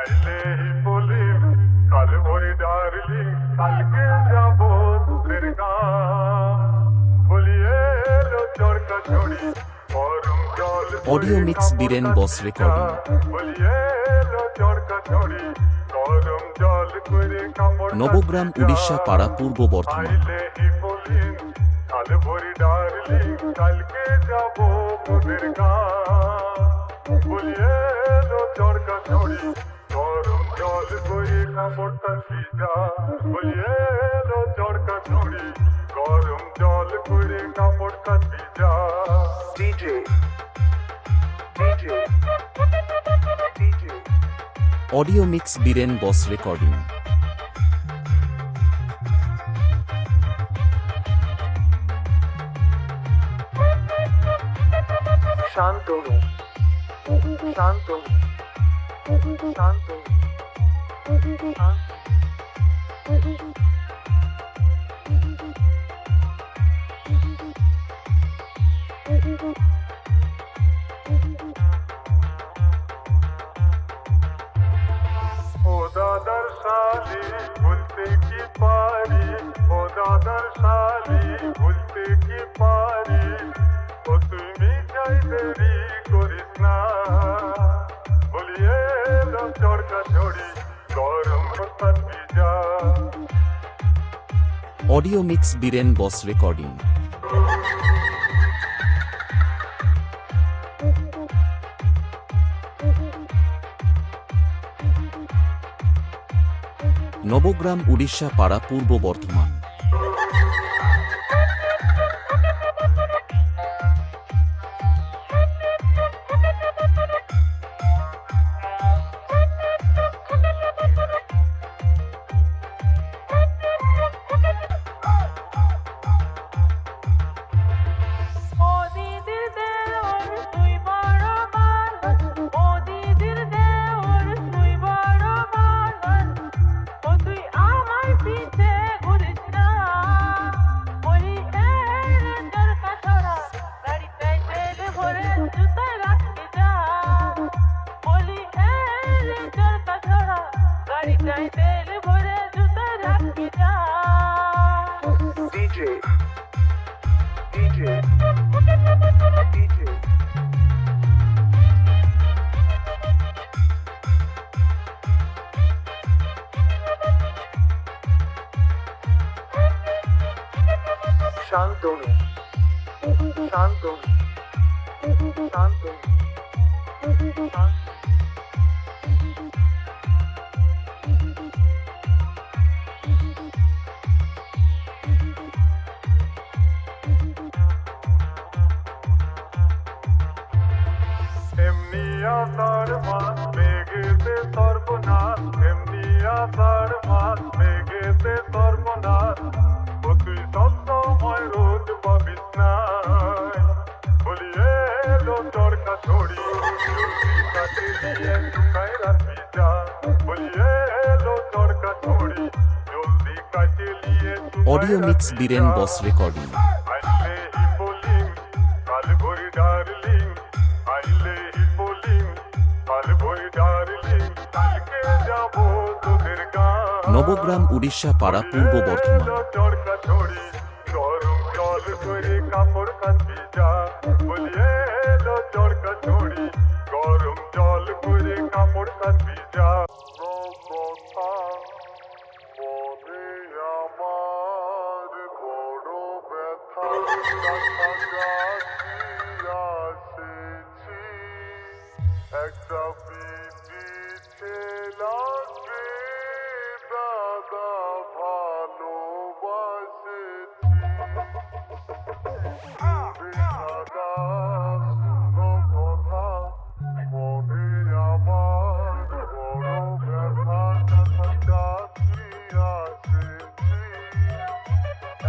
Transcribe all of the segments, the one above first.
আইলে বলি কাল ওই ডার্লিং কালকে যাব তোদের গান বলিয়ে এলো চরকা ছড়ি গরম জল audio mix Biren boss recording বলিয়ে এলো চরকা ছড়ি গরম জল করে কাপড় নবগ্রাম উড়িষ্যা পাড়া পূর্ব বর্ধমান আইলে বলি কাল ওই ডার্লিং কালকে যাব তোদের গান বলিয়ে এলো চরকা ছড়ি গরম জল করে কাপড়টা ভিজা বলিয়ে এলো চরকা ছড়ি গরম জল করে কাপড়টা ভিজা DJ DJ DJ audio mix Biren boss recording Shantanu Shantanu Shantanu ও দাদার শালি ভুলতে কি পারি ও দাদার শালি ভুলতে কি পারি ও তুমি যাই দেরি করিস না বলিয়ে এলো চরকা ছড়ি গরম হঠাৎ ভিজা audio mix Biren boss recording Nabagram Orissa পাড়া Purba Bardhaman DJ DJ DJ Shantanu Shantanu Shantanu এমনি আষাঢ় মাস মেঘেতে সর্বনাশ এমনি আষাঢ় মাস মেঘেতে সর্বনাশ ও তুই সবসময় রোদ পাবিস না বলিয়ে এলো চরকা ছড়ি কাটে দিয়ে শুকায় রাখবি যা বলিয়ে এলো চরকা ছড়ি জলদি কাটে নিয়ে audio mix Biren boss recording আইলে বলিং কাল ভরি ডার্লিং আইলে বলিং কাল ভরি ডার্লিং কালকে যাব তোদের গান নবগ্রাম উড়িষ্যা পাড়া পূর্ব বর্ধমান চরকা ছড়ি গরম জল করে কাপড় কাচবি যা বলিয়ে এলো চরকা ছড়ি গরম জল করে কাপড় কাচবি যা কথা মনে আমার বড় ব্যথা আসেছি একটা পিটি ছেলাকে দাদা ভালোবাসেছি দাদা কথা মনে আমার বড় ব্যথা কাছাকাছি আসেছি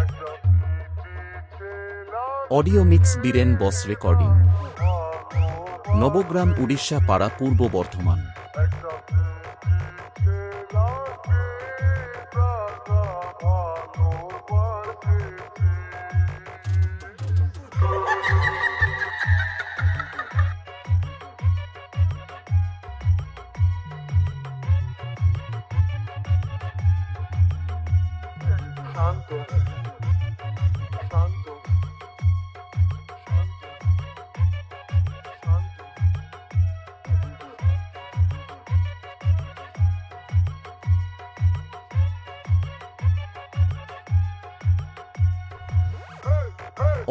একটা পিটি ছেলা audio mix Biren boss recording Nabagram Orissa পাড়া Purba Bardhaman Shantanu Shantanu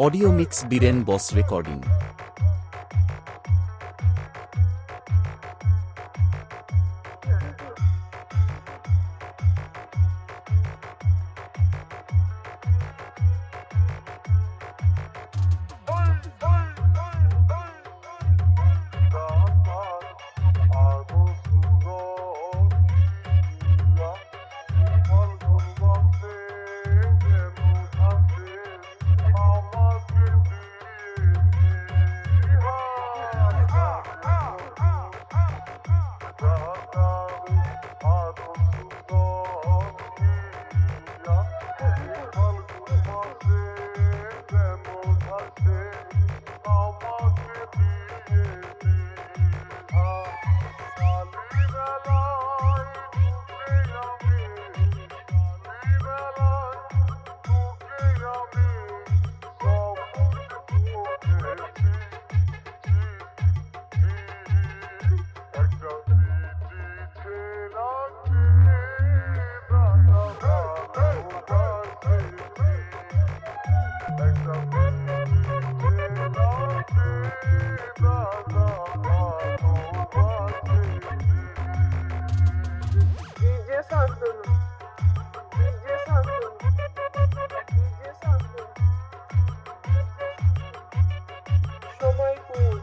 audio mix Biren boss recording. DJ Shantanu DJ Shantanu DJ Shantanu Samaypur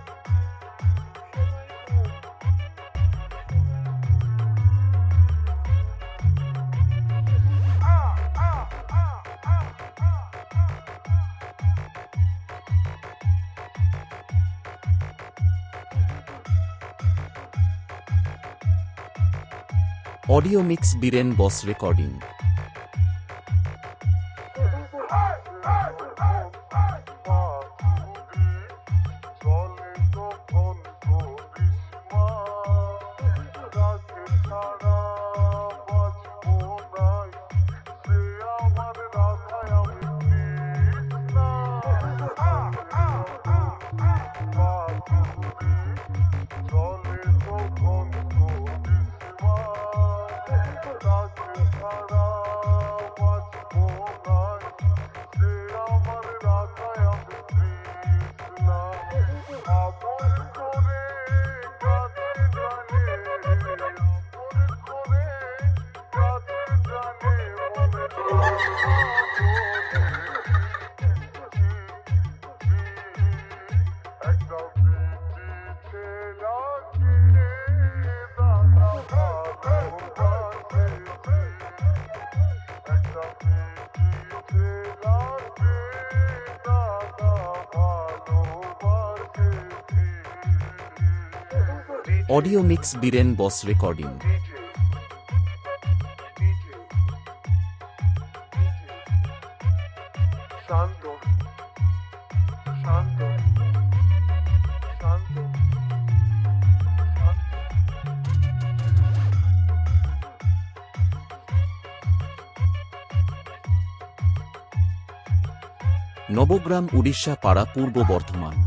audio mix Biren boss recording. Audio mix Biren boss recording. Shantanu Shantanu Shantanu Nabagram Orissa পাড়া Purba Bardhaman.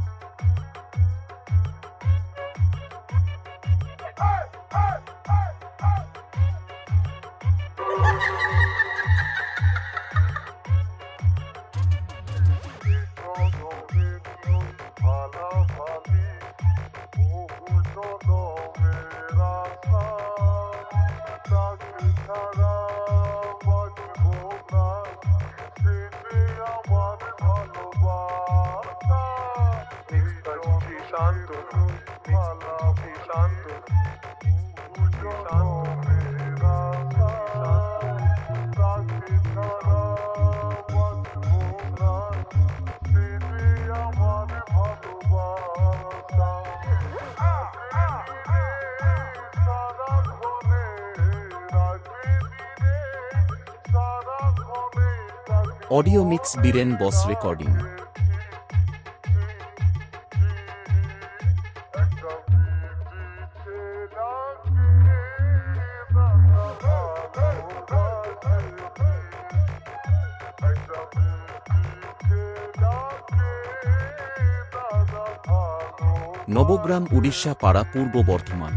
Audio mix Biren boss recording. Nabagram Orissa পাড়া পূর্ব বর্ধমান।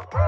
Hey!